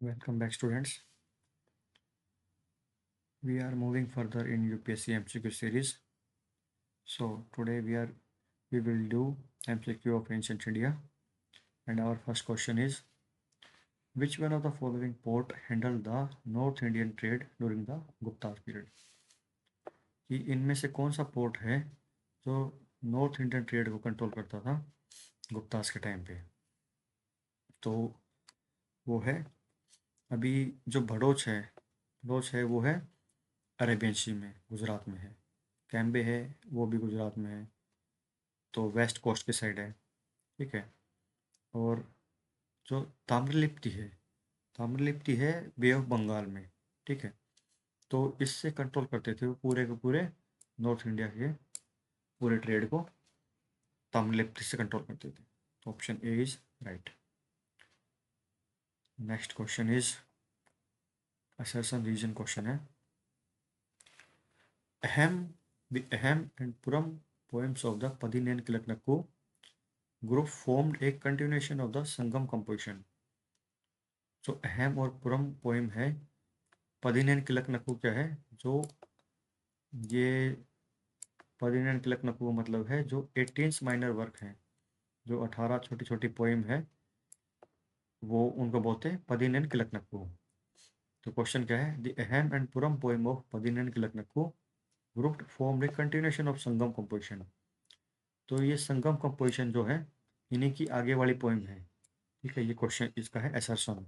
Welcome back, students. We are moving further in UPSC MCQ series. So today we will do MCQ of ancient India, and our first question is: which one of the following port handled the North Indian trade during the Gupta period? कि इनमें से कौन सा port है जो north Indian trade को control करता था गुप्तास के टाइम पे? तो वो है अभी जो भड़ोच है वो है अरेबियन सी में, गुजरात में है। कैम्बे है, वो भी गुजरात में है, तो वेस्ट कोस्ट की साइड है। ठीक है। और जो ताम्रलिप्ति है बे ऑफ बंगाल में। ठीक है। तो इससे कंट्रोल करते थे वो पूरे के पूरे नॉर्थ इंडिया के पूरे ट्रेड को ताम्रलिप्ति से कंट्रोल करते थे। तो option A is right. Next question is assertion reason question है। Aham the Aham and Puram poems of the Padinen Kilaknakku group formed a continuation of the Sangam composition. जो अहम और पुरम पोइम है पदिनेन किलकनक्कू क्या है, जो ये पदिनेन किलकनक्कू मतलब है जो 18 माइनर वर्क हैं, जो 18 छोटी छोटी पोइम है, वो उनको बोलते हैं पदिनेन किलकनक्कू। तो क्वेश्चन क्या है? The Aham and Puram poem of Padinen Kilkanakku group form a continuation of Sangam composition. तो ये संगम कंपोजिशन जो है इन्हीं की आगे वाली पोइम है। ठीक है, ये क्वेश्चन इसका है असर्शन।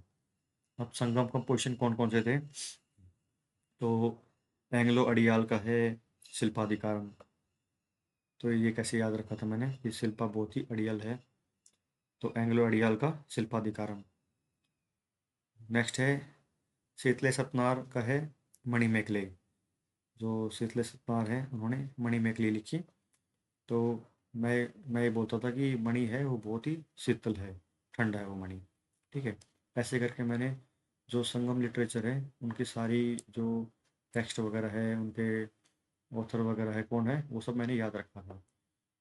अब संगम कंपोजिशन कौन कौन से थे? तो एंग्लो अडियाल का है शिल्पाधिकारम। तो ये कैसे याद रखा था मैंने कि शिल्पा बहुत ही अड़ियल है, तो एंग्लो अडियाल का शिल्पाधिकारम। नेक्स्ट है शीतले सतनार का है मणिमेखले। जो शीतले सतनार है उन्होंने मणिमेखले लिखी। तो मैं मैं ये बोलता था कि मणि है वो बहुत ही शीतल है, ठंडा है वो मणि। ठीक है। ऐसे करके मैंने जो संगम लिटरेचर है उनकी सारी जो टेक्स्ट वगैरह है, उनके ऑथर वगैरह है कौन है, वो सब मैंने याद रखा था।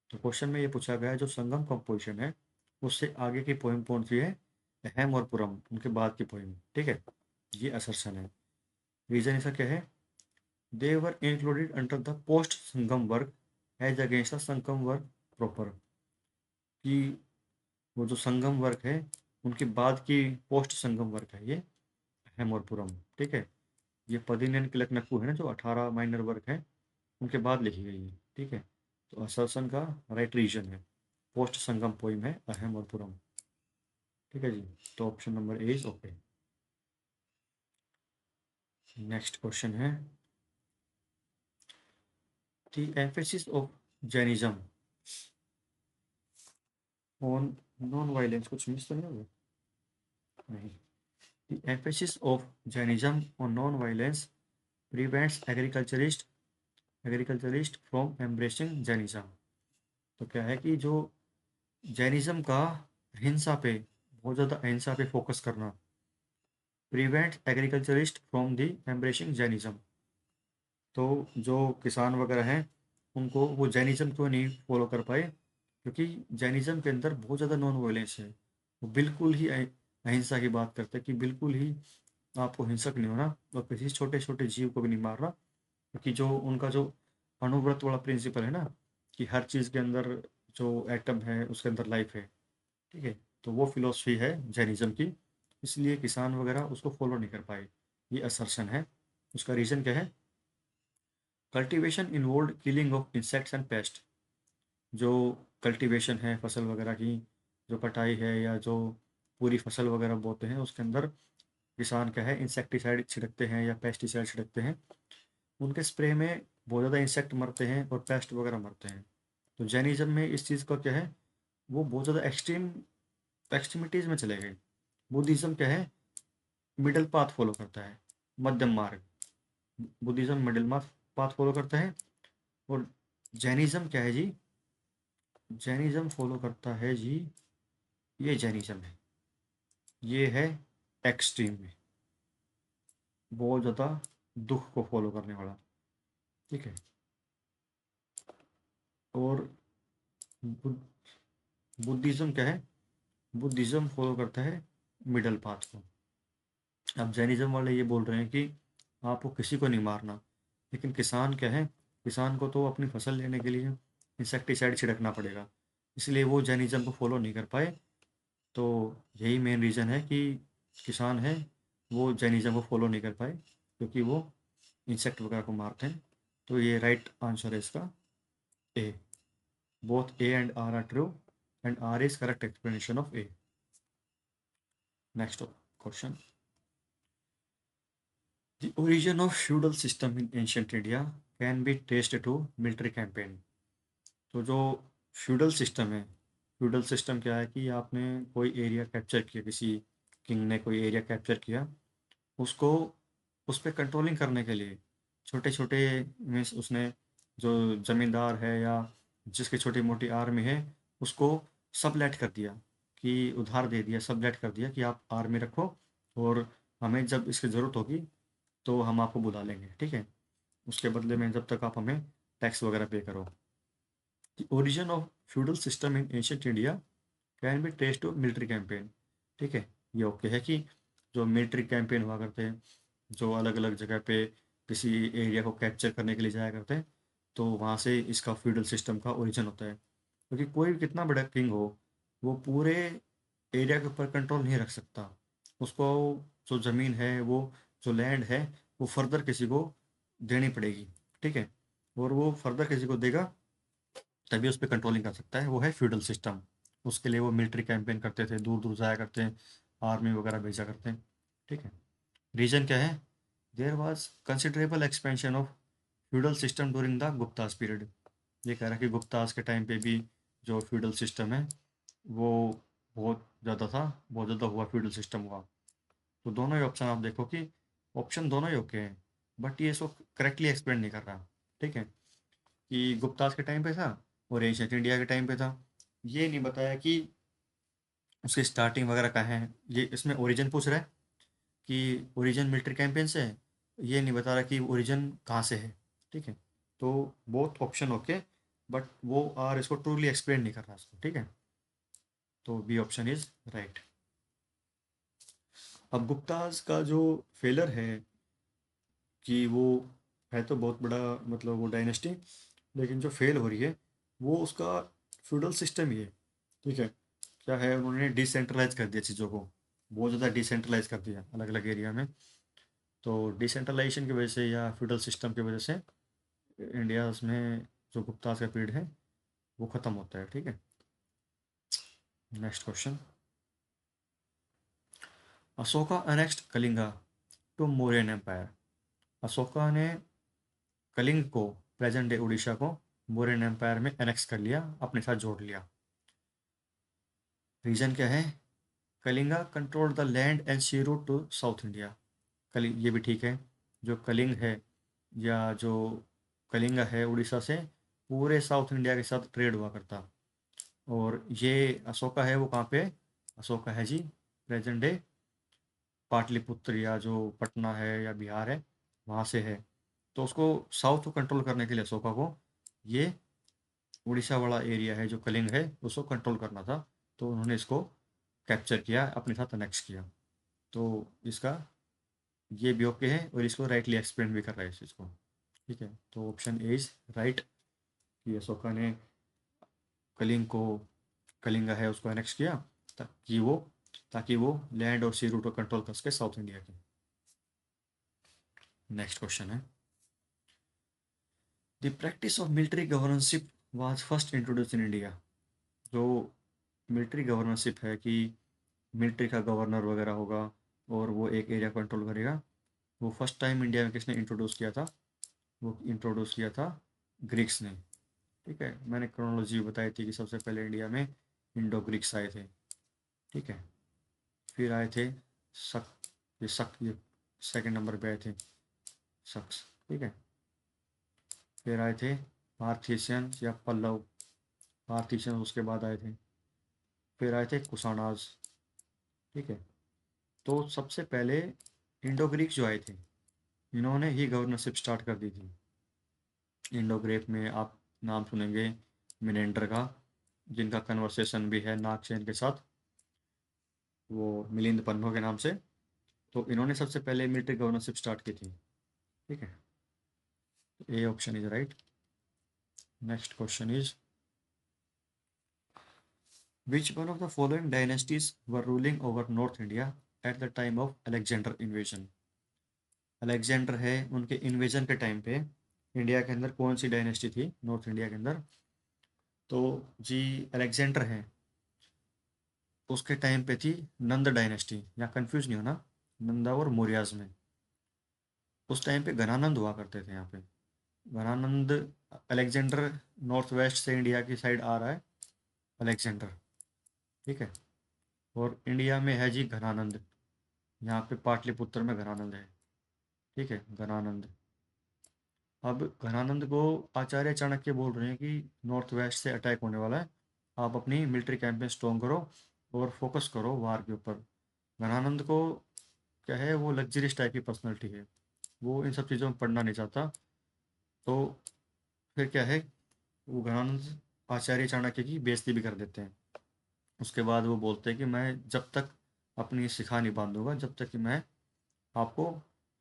तो क्वेश्चन में ये पूछा गया है जो संगम कंपोजिशन है उससे आगे की पोइम कौन सी है? अहम और पुरम, उनके बाद की पोइम। ठीक है, ये असर्शन है। रीजन इसका क्या है? They were included under the post Sangam work as against the Sangam work proper. कि वो जो संगम वर्क है उनके बाद की पोस्ट संगम वर्क है ये अहम और पुरम। ठीक है। ये पदिनेन किलकनक्कू है ना, जो 18 माइनर वर्क है उनके बाद लिखी गई है। ठीक है। तो असर्शन का राइट रीजन है पोस्ट संगम पोइम है अहम और पुरम। ठीक है जी। तो option number A is okay. Next question है the emphasis of Jainism on non violence. कुछ मिस तो नहीं होगा? नहीं। The emphasis of Jainism on non violence prevents agriculturist from embracing Jainism. तो क्या है कि जो जैनिज्म का हिंसा पे, बहुत ज़्यादा अहिंसा पे फोकस करना, prevent agriculturist from the embracing Jainism. तो जो किसान वगैरह हैं उनको वो जैनिज्म क्यों नहीं फॉलो कर पाए? क्योंकि जैनिज्म के अंदर बहुत ज़्यादा नॉन वायलेंस है। वो बिल्कुल ही अहिंसा की बात करते हैं कि बिल्कुल ही आपको हिंसक नहीं होना और किसी छोटे छोटे जीव को भी नहीं मारना। क्योंकि जो उनका जो अणुव्रत वाला प्रिंसिपल है ना, कि हर चीज़ के अंदर जो एटम है उसके अंदर लाइफ है। ठीक है। तो वो फिलोसफी है जैनिज्म की, इसलिए किसान वगैरह उसको फॉलो नहीं कर पाए। ये असर्शन है। उसका रीज़न क्या है? Cultivation involve killing of insects and paste. जो कल्टीवेशन है फसल वगैरह की, जो कटाई है या जो पूरी फसल वगैरह बोते हैं उसके अंदर किसान क्या है इंसेक्टिसाइड छिड़कते हैं या पेस्टिसाइड छिड़कते हैं। उनके स्प्रे में बहुत ज़्यादा इंसेक्ट मरते हैं और पेस्ट वगैरह मरते हैं। तो जैनिज्म में इस चीज़ का क्या है, वो बहुत ज़्यादा एक्सट्रीमिटीज़ में चले गए। बुद्धिज़्म क्या है, मिडल पाथ फॉलो करता है, मध्यम मार्ग। बुद्धिज़्म मिडिल पाथ फॉलो करता है। और जैनिज्म क्या है जी? जैनिज्म फॉलो करता है जी, ये जैनिज्म है, ये है एक्सट्रीम में, बहुत ज़्यादा दुख को फॉलो करने वाला। ठीक है। और बुद्ध बुद्धिज़्म क्या है? बुद्धिज़्म फॉलो करता है मिडल पाथ को। अब जैनिज्म वाले ये बोल रहे हैं कि आपको किसी को नहीं मारना, लेकिन किसान क्या है, किसान को तो अपनी फसल लेने के लिए इंसेक्टिसाइड छिड़कना पड़ेगा, इसलिए वो जैनिज्म को फॉलो नहीं कर पाए। तो यही मेन रीज़न है कि किसान है वो जैनिज्म को फॉलो नहीं कर पाए, क्योंकि वो इंसेक्ट वगैरह को मारते हैं। तो ये राइट आंसर है इसका, A. Both A and R true, and R is correct explanation of A. Next question, the origin of feudal system in ancient India can be traced to military campaign। तो जो feudal system है, feudal system क्या है कि आपने कोई area capture किया, किसी किंग ने कोई एरिया कैप्चर किया, उसको उस पर कंट्रोलिंग करने के लिए छोटे छोटे मीन्स उसने जो ज़मींदार है या जिसकी छोटी मोटी आर्मी है उसको सबलेट कर दिया, कि उधार दे दिया, सबलेट कर दिया कि आप आर्मी रखो और हमें जब इसकी ज़रूरत होगी तो हम आपको बुला लेंगे, ठीक है, उसके बदले में जब तक आप हमें टैक्स वगैरह पे करो। The origin of feudal system in ancient India can be traced to military campaign. ठीक है, ये ओके है कि जो मिलिट्री कैंपेन हुआ करते हैं, जो अलग अलग जगह पे किसी एरिया को कैप्चर करने के लिए जाया करते हैं, तो वहाँ से इसका फ्यूडल सिस्टम का ओरिजिन होता है। क्योंकि कोई भी कितना बड़ा किंग हो, वो पूरे एरिया के ऊपर कंट्रोल नहीं रख सकता। उसको जो ज़मीन है, वो जो लैंड है, वो फर्दर किसी को देनी पड़ेगी, ठीक है, और वो फर्दर किसी को देगा तभी उस पर कंट्रोलिंग कर सकता है, वो है फ्यूडल सिस्टम। उसके लिए वो मिलिट्री कैंपेन करते थे, दूर दूर जाया करते हैं, आर्मी वगैरह भेजा करते हैं, ठीक है। रीजन क्या है, there was considerable expansion of feudal system during the Guptas period. ये कह रहा है कि गुप्ताज के टाइम पे भी जो फ्यूडल सिस्टम है वो बहुत ज़्यादा था, बहुत ज़्यादा हुआ, फ्यूडल सिस्टम हुआ। तो दोनों ही ऑप्शन आप देखो कि ऑप्शन दोनों ही ओके हैं, बट ये इसको करेक्टली एक्सप्लेन नहीं कर रहा, ठीक है, कि गुप्ताज के टाइम पे था और एशियन इंडिया के टाइम पे था। ये नहीं बताया कि उसकी स्टार्टिंग वगैरह कहाँ है, ये इसमें ओरिजिन पूछ रहा है कि ओरिजिन मिलिट्री कैंपेन से है, ये नहीं बता रहा कि ओरिजिन कहाँ से है, ठीक है। तो बोथ ऑप्शन ओके, बट वो आर इसको ट्रूली एक्सप्लेन नहीं कर रहा इसको, ठीक है। तो बी ऑप्शन इज राइट। अब गुप्ताज का जो फेलर है कि वो है तो बहुत बड़ा, मतलब वो डायनेस्टी, लेकिन जो फेल हो रही है वो उसका फ्यूडल सिस्टम ही है, ठीक है। क्या है, उन्होंने डिसेंट्रलाइज कर दिया चीज़ों को, बहुत ज़्यादा डिसेंट्रलाइज कर दिया अलग अलग एरिया में। तो डिसेंट्रलाइजेशन की वजह से या फ्यूडल सिस्टम की वजह से इंडिया में जो गुप्ताज का पीरियड है वो ख़त्म होता है, ठीक है। Next question, Ashoka annexed Kalinga to Mauryan empire. Ashoka ने कलिंग को, प्रेजेंट डे उड़ीसा को, मौर्यन एम्पायर में एनेक्स कर लिया, अपने साथ जोड़ लिया। रीजन क्या है, Kalinga control the land and sea route to south India. Kalinga, ये भी ठीक है, जो कलिंग है या जो कलिंगा है उड़ीसा से पूरे साउथ इंडिया के साथ ट्रेड हुआ करता। और ये अशोका है वो कहाँ पे है? अशोका है जी प्रेजेंट डे पाटलिपुत्र या जो पटना है या बिहार है वहाँ से है। तो उसको साउथ को कंट्रोल करने के लिए अशोका को ये उड़ीसा वाला एरिया है जो कलिंग है उसको कंट्रोल करना था, तो उन्होंने इसको कैप्चर किया, अपने साथ अनेक्स किया। तो इसका ये भी ओके है और इसको राइटली एक्सप्लेन भी कर रहा है इस चीज़ को, ठीक है। तो ऑप्शन ए इज राइट, कि अशोका ने कलिंग को, कलिंगा है उसको एनेक्स किया ताकि वो लैंड और सी रूट को कंट्रोल कर सके साउथ इंडिया के। नेक्स्ट क्वेश्चन है, the practice of military governorship was first introduce in India. जो मिलिट्री गवर्नरशिप है कि मिलिट्री का गवर्नर वगैरह होगा और वो एक एरिया कंट्रोल करेगा, वो फर्स्ट टाइम इंडिया में किसने इंट्रोड्यूस किया था? वो इंट्रोड्यूस किया था ग्रीक्स ने, ठीक है। मैंने क्रोनोलॉजी बताई थी कि सबसे पहले इंडिया में इंडो ग्रीक्स आए थे, ठीक है। फिर आए थे ये सेकंड नंबर पे आए थे सक्स, ठीक है। फिर आए थे पार्थिशियन या पल्लव, पार्थिशियन उसके बाद आए थे। फिर आए थे कुशाणाज, ठीक है। तो सबसे पहले इंडो ग्रीक जो आए थे, इन्होंने ही गवर्नरशिप स्टार्ट कर दी थी। इंडो ग्रीक में आप नाम सुनेंगे मिनेंडर का, जिनका कन्वर्सेशन भी है नागसेन के साथ, वो मिलिंद पन्नो के नाम से। तो इन्होंने सबसे पहले मिलिट्री गवर्नरशिप स्टार्ट की थी। ठीक है, A option is right. Next question is which one of the following dynasties were ruling over north India at the time of Alexander invasion. Alexander है, उनके इन्वेजन के टाइम पे इंडिया के अंदर कौन सी डायनेस्टी थी नॉर्थ इंडिया के अंदर। तो जी अलेक्जेंडर है, उसके टाइम पे थी नंद डायनेस्टी। यहाँ कंफ्यूज नहीं होना, नंदा और मौर्याज में। उस टाइम पे घनानंद हुआ करते थे यहाँ पे। घनानंद, अलेक्जेंडर नॉर्थ वेस्ट से इंडिया की साइड आ रहा है अलेक्जेंडर। ठीक है, और इंडिया में है जी घनानंद, यहाँ पे पाटलिपुत्र में घनानंद है। ठीक है, घनानंद। अब घनानंद को आचार्य चाणक्य बोल रहे हैं कि नॉर्थ वेस्ट से अटैक होने वाला है, आप अपनी मिलिट्री कैंपेन स्ट्रॉन्ग करो और फोकस करो वार के ऊपर। घनानंद को क्या है, वो लग्जरियस टाइप की पर्सनैलिटी है, वो इन सब चीज़ों में पढ़ना नहीं चाहता। तो फिर क्या है, वो घनानंद आचार्य चाणक्य की बेइज्जती भी कर देते हैं। उसके बाद वो बोलते हैं कि मैं जब तक अपनी शिखा नहीं बांधूंगा, जब तक कि मैं आपको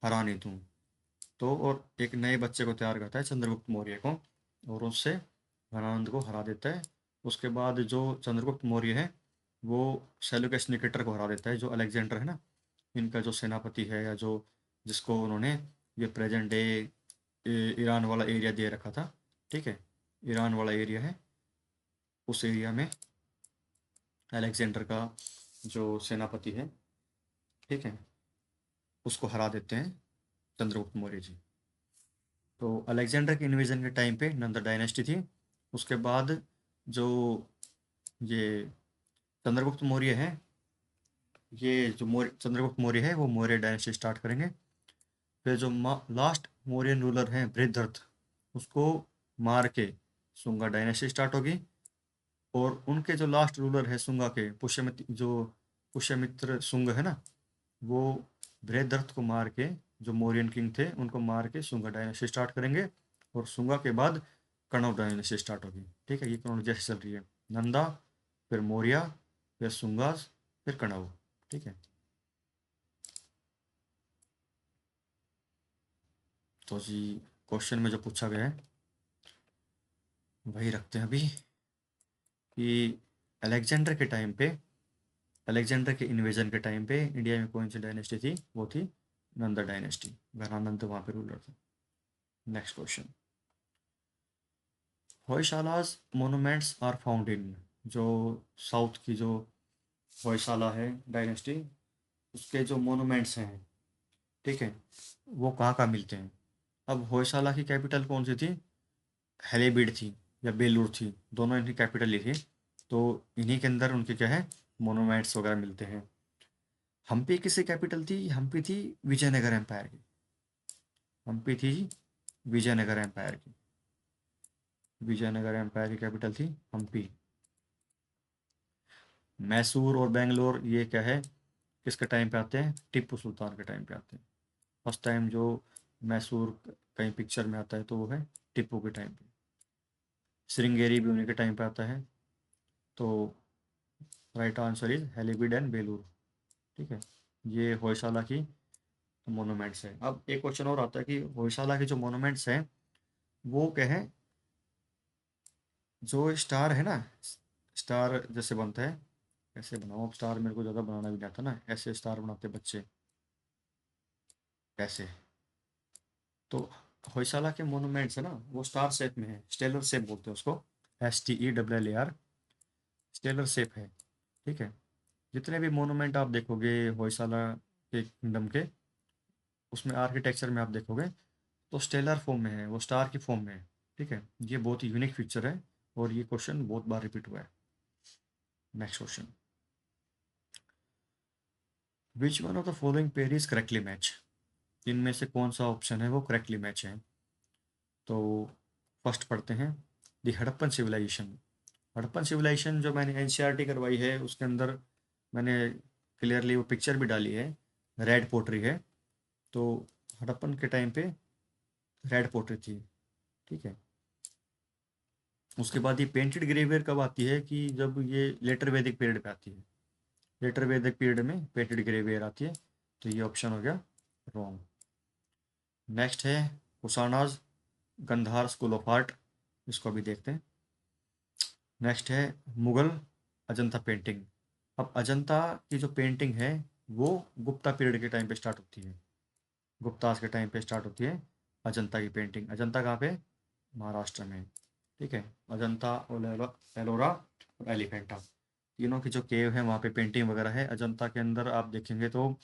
हरा नहीं दूँ। तो और एक नए बच्चे को तैयार करता है चंद्रगुप्त मौर्य को, और उससे घनानंद को हरा देता है। उसके बाद जो चंद्रगुप्त मौर्य है वो सेल्यूकस निकेटर को हरा देता है, जो अलेक्जेंडर है ना, इनका जो सेनापति है, या जो जिसको उन्होंने ये प्रेजेंट डे ईरान वाला एरिया दे रखा था। ठीक है, ईरान वाला एरिया है, उस एरिया में अलेक्जेंडर का जो सेनापति है, ठीक है, उसको हरा देते हैं चंद्रगुप्त मौर्य जी। तो अलेक्जेंडर के इन्वेजन के टाइम पे नंदा डायनेस्टी थी। उसके बाद जो ये चंद्रगुप्त मौर्य है, ये जो मौर्य चंद्रगुप्त मौर्य है वो मौर्य डायनेस्टी स्टार्ट करेंगे। फिर जो लास्ट मौर्यन रूलर हैं बृहद्रथ, उसको मार के शुंगा डायनेस्टी स्टार्ट होगी। और उनके जो लास्ट रूलर है शुंगा के, पुष्यमित्र, जो पुष्यमित्र शुंग है ना, वो बृहद्रथ को मार के, जो मौर्यन किंग थे उनको मार के शुंगा डायनेस्टी स्टार्ट करेंगे। और शुंगा के बाद कण्व डायनेस्टी स्टार्ट होगी। ठीक है, ये क्रोनोलॉजी जैसे चल रही है, नंदा, फिर मौर्य, फिर शुंगास, फिर कण्व। ठीक है, तो जी क्वेश्चन में जो पूछा गया है वही रखते हैं अभी, कि अलेक्जेंडर के टाइम पे, अलेक्जेंडर के इन्वेजन के टाइम पे इंडिया में कौन सी डायनेस्टी थी, वो थी नंदा डायनेस्टी। घनानंद वहाँ पे रूलर थे। Next question, Hoysalas monuments are found in, जो साउथ की जो होयसाला है डायनेस्टी, उसके जो मोनूमेंट्स हैं, ठीक है, वो कहाँ कहाँ मिलते हैं। अब होयसाला की कैपिटल कौन सी थी, हेलेबीड थी या बेलूर थी, दोनों इनकी कैपिटल ही थी। तो इन्हीं के अंदर उनके क्या है, मोनूमेंट्स वगैरह मिलते हैं। हम्पी किसकी कैपिटल थी, हम्पी थी विजयनगर एम्पायर की। हम्पी थी विजयनगर एम्पायर की, विजयनगर एम्पायर की कैपिटल थी हम्पी। मैसूर और बेंगलोर ये क्या है, किसके टाइम पे आते हैं, टीपू सुल्तान के टाइम पे आते हैं। फर्स्ट टाइम जो मैसूर कहीं पिक्चर में आता है तो वो है टीपू के टाइम पे। श्रृंगेरी भी उन्हीं के टाइम पे आता है। तो right answer is Halebid and Belur. ठीक है, ये होयसाला की मोनूमेंट्स है। अब एक क्वेश्चन और आता है कि होयसाला के जो मोनूमेंट्स हैं वो क्या है, जो स्टार है ना, स्टार जैसे बनता है, कैसे बनाओ, अब स्टार मेरे को ज़्यादा बनाना भी नहीं आता ना, ऐसे स्टार बनाते बच्चे, ऐसे। तो होयसाला के मोनूमेंट्स है ना, वो स्टार शेप में है, स्टेलर शेप बोलते हैं उसको, STELLAR, स्टेलर शेप है। ठीक है, जितने भी मोनूमेंट आप देखोगे होयसाला के किंगडम के, उसमें आर्किटेक्चर में आप देखोगे तो स्टेलर फॉर्म में है, वो स्टार की फॉर्म में है। ठीक है, ये बहुत ही यूनिक फीचर है, और ये क्वेश्चन बहुत बार रिपीट हुआ है। Next question, which one of the following pair is correctly match, इनमें से कौन सा ऑप्शन है वो करेक्टली मैच है। तो फर्स्ट पढ़ते हैं, दी हड़प्पन सिविलाइजेशन। हड़प्पन सिविलाइजेशन जो मैंने NCERT करवाई है उसके अंदर मैंने क्लियरली वो पिक्चर भी डाली है, रेड पोट्री है। तो हड़प्पन के टाइम पे रेड पोट्री थी। ठीक है, उसके बाद ये पेंटेड ग्रेवियर कब आती है, कि जब ये लेटर वैदिक पीरियड पे आती है। लेटर वैदिक पीरियड में पेंटेड ग्रेवियर आती है। तो ये ऑप्शन हो गया रॉन्ग। नेक्स्ट है Kushanas Gandhara school of art, इसको भी देखते हैं। नेक्स्ट है मुगल अजंता पेंटिंग। अब अजंता की जो पेंटिंग है वो गुप्ता पीरियड के टाइम पे स्टार्ट होती है, गुप्तास के टाइम पे स्टार्ट होती है अजंता की पेंटिंग। अजंता कहाँ पे? महाराष्ट्र में। ठीक है, अजंता और एलोरा और एलिफेंटा, तीनों की जो केव है वहाँ पे पेंटिंग वगैरह है। अजंता के अंदर आप देखेंगे तो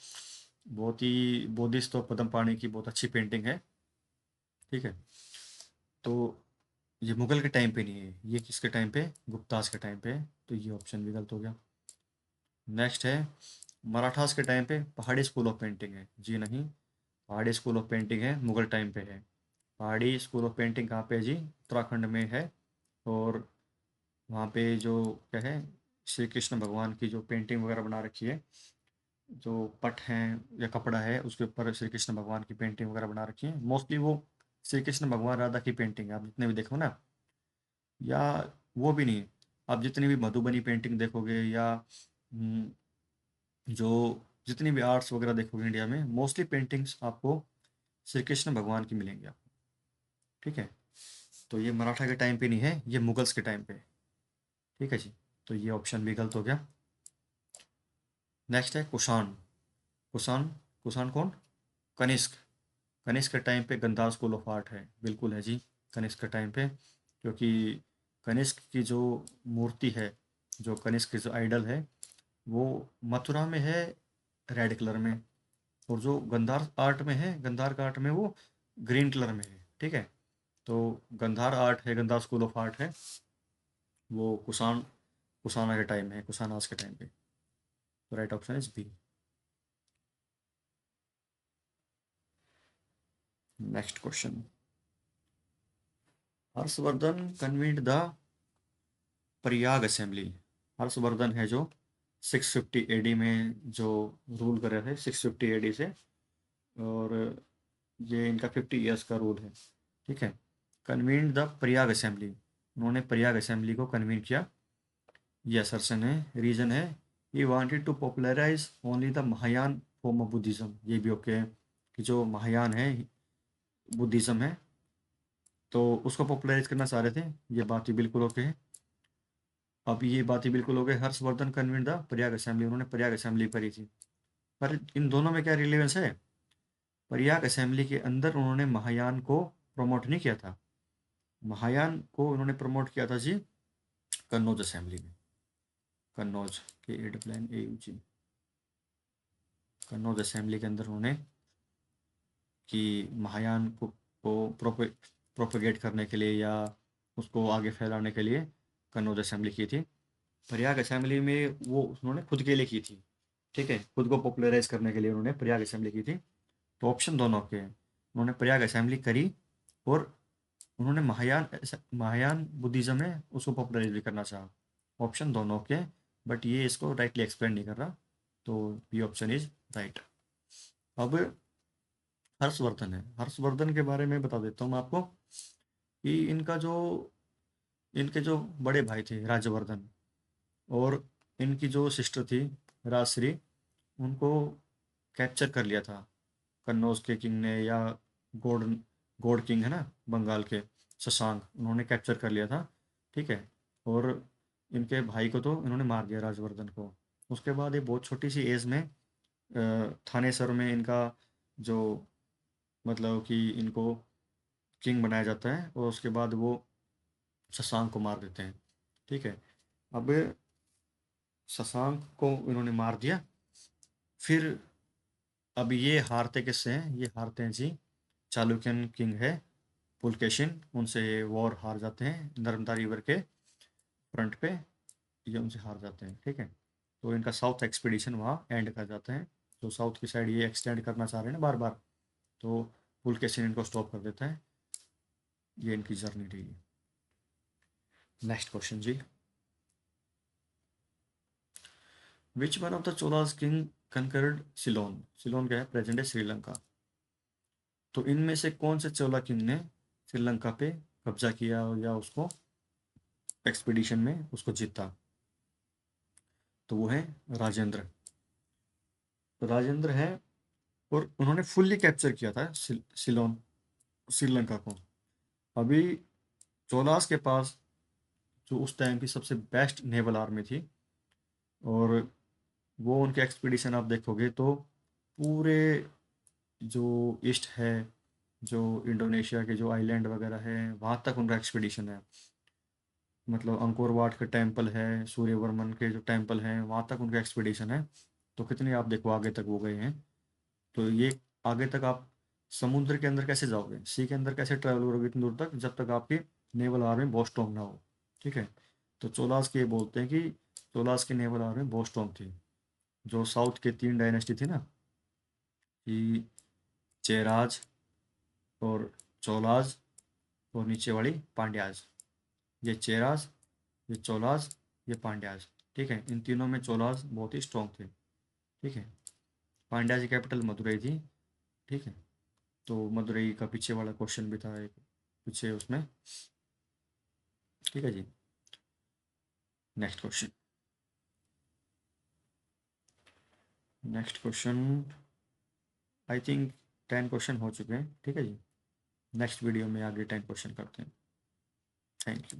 बहुत ही बोधिसत्व पद्म पाणी की बहुत अच्छी पेंटिंग है। ठीक है, तो ये मुगल के टाइम पे नहीं है, ये किसके टाइम पे? गुप्तास के टाइम पे है, तो ये ऑप्शन भी गलत हो गया। नेक्स्ट है मराठास के टाइम पे पहाड़ी स्कूल ऑफ पेंटिंग है। जी नहीं, पहाड़ी स्कूल ऑफ पेंटिंग है मुगल टाइम पे है। पहाड़ी स्कूल ऑफ पेंटिंग कहाँ पे है जी? उत्तराखंड में है। और वहाँ पे जो क्या है, श्री कृष्ण भगवान की जो पेंटिंग वगैरह बना रखी है, जो पट हैं या कपड़ा है उसके ऊपर श्री कृष्ण भगवान की पेंटिंग वगैरह बना रखी है। मोस्टली वो श्री कृष्ण भगवान राधा की पेंटिंग है, आप जितने भी देखो ना, या वो भी नहीं, आप जितनी भी मधुबनी पेंटिंग देखोगे या जो जितनी भी आर्ट्स वगैरह देखोगे इंडिया में, मोस्टली पेंटिंग्स आपको श्री कृष्ण भगवान की मिलेंगी आपको। ठीक है, तो ये मराठा के टाइम पे नहीं है, ये मुगल्स के टाइम पे है। ठीक है जी, तो ये ऑप्शन भी गलत हो गया। नेक्स्ट है कुषाण। कुषाण, कुषाण कौन? कनिष्क। कनिष्क के टाइम पे गंधार स्कूल ऑफ आर्ट है, बिल्कुल है जी, कनिष्क के टाइम पे। क्योंकि कनिष्क की जो मूर्ति है, जो कनिष्क की जो आइडल है, वो मथुरा में है रेड कलर में, और जो गंधार आर्ट में है, गंधार का आर्ट में वो ग्रीन कलर में है। ठीक है, तो गंधार आर्ट है, गंधार स्कूल ऑफ आर्ट है, वो कुषाण, कुषाणा के टाइम है, कुषाणास के टाइम पे। तो right option is B. Next question, Harshavardhana convened the Prayag assembly. Harshavardhana है जो 650 एडी में जो रूल कर रहे थे, 650 एडी से, और ये इनका 50 ईयर्स का रूल है। ठीक है, कन्वीन्ड द प्रयाग असेंबली, उन्होंने प्रयाग असेंबली को कन्वीन किया। ये असर्शन है, रीजन है he wanted to popularize only the Mahayana form of Buddhism. ये भी ओके है कि जो महायान है बुद्धिज्म है, तो उसको पॉपुलराइज करना चाह रहे थे, ये बात ही बिल्कुल ओके है। अब ये बात ही बिल्कुल हो गई, Harshvardhan convene the Prayag assembly, उन्होंने प्रयाग असेंबली करी थी। पर इन दोनों में क्या रिलेवेंस है? प्रयाग असेंबली के अंदर उन्होंने महायान को प्रमोट नहीं किया था, महायान को उन्होंने प्रमोट किया था जी कन्नौज असेंबली में। कन्नौज के एड प्लान ए यू जी, कन्नौज असेंबली के अंदर उन्होंने कि महायान को प्रोपेगेट करने के लिए या उसको आगे फैलाने के लिए कन्नौज असेंबली की थी। प्रयाग असेंबली में वो उन्होंने खुद के लिए की थी। ठीक है, खुद को पॉपुलराइज करने के लिए उन्होंने प्रयाग असेंबली की थी। तो ऑप्शन दोनों के हैं, उन्होंने प्रयाग असेंबली करी और उन्होंने महायान, महायान बुद्धिज्म है उसको पॉपुलराइज भी करना चाहा। ऑप्शन दोनों के, बट ये इसको राइटली एक्सप्लेन नहीं कर रहा, तो बी ऑप्शन इज राइट। अब हर्षवर्धन है, हर्षवर्धन के बारे में बता देता हूँ मैं आपको कि इनके जो बड़े भाई थे राज्यवर्धन, और इनकी जो सिस्टर थी राजश्री, उनको कैप्चर कर लिया था कन्नौज के किंग ने, या गोड गोड किंग है ना बंगाल के, शशांक, उन्होंने कैप्चर कर लिया था। ठीक है, और इनके भाई को तो इन्होंने मार दिया, राजवर्धन को। उसके बाद ये बहुत छोटी सी एज में थानेसर में इनका जो, मतलब कि इनको किंग बनाया जाता है, और उसके बाद वो शशांक को मार देते हैं। ठीक है, अब शशांक को इन्होंने मार दिया, फिर अब ये हारते किससे हैं? ये हारते हैं जी चालुक्यन किंग है पुलकेशिन, उनसे ये वॉर हार जाते हैं नर्मदा रिवर के फ्रंट पे, ये उनसे हार जाते हैं। ठीक है, तो इनका साउथ एक्सपीडिशन वहाँ एंड कर जाते हैं। तो साउथ की साइड ये एक्सटेंड करना चाह रहे हैं ना बार बार, तो पुलकेशिन इनको स्टॉप कर देता है। ये इनकी जर्नी रही। नेक्स्ट क्वेश्चन जी, which one of the Cholas king conquered Ceylon. Ceylon क्या है? प्रेजेंट है श्रीलंका। तो इनमें से कौन से चोला किंग ने श्रीलंका पे कब्जा किया या उसको एक्सपीडिशन में उसको जीता? तो वो है राजेंद्र। तो राजेंद्र है और उन्होंने फुल्ली कैप्चर किया था सिलोन, श्रीलंका को। अभी चोलास के पास जो उस टाइम की सबसे बेस्ट नेवल आर्मी थी, और वो उनके एक्सपीडिशन आप देखोगे तो पूरे जो ईस्ट है, जो इंडोनेशिया के जो आइलैंड वगैरह है, वहाँ तक उनका एक्सपीडिशन है। मतलब अंकोर वाट के टेम्पल है, सूर्यवर्मन के जो टेम्पल हैं, वहाँ तक उनका एक्सपीडिशन है। तो कितने आप देखो आगे तक वो गए हैं। तो ये आगे तक आप समुद्र के अंदर कैसे जाओगे, सी के अंदर कैसे ट्रैवल करोगे इतनी दूर तक, जब तक आपकी नेवल आर्मी बहुत स्ट्रॉन्ग ना हो। ठीक है। तो चोलास के ये बोलते हैं कि चोलास की नेवल आर्मी बहुत स्ट्रॉन्ग थी। जो साउथ के तीन डायनेस्टी थी ना, कि चेराज और चोलाज और नीचे वाली पांड्याज, ये चेराज, ये चोलाज, ये पांड्याज। ठीक है, इन तीनों में चोलाज बहुत ही स्ट्रॉन्ग थे। ठीक है। पांड्या की कैपिटल मदुरई थी। ठीक है। तो मदुरई का पीछे वाला क्वेश्चन भी था एक पीछे उसमें। ठीक है जी। Next question. Next question, I think 10 question हो चुके हैं। ठीक है जी। नेक्स्ट वीडियो में आगे 10 क्वेश्चन करते हैं। Thank you.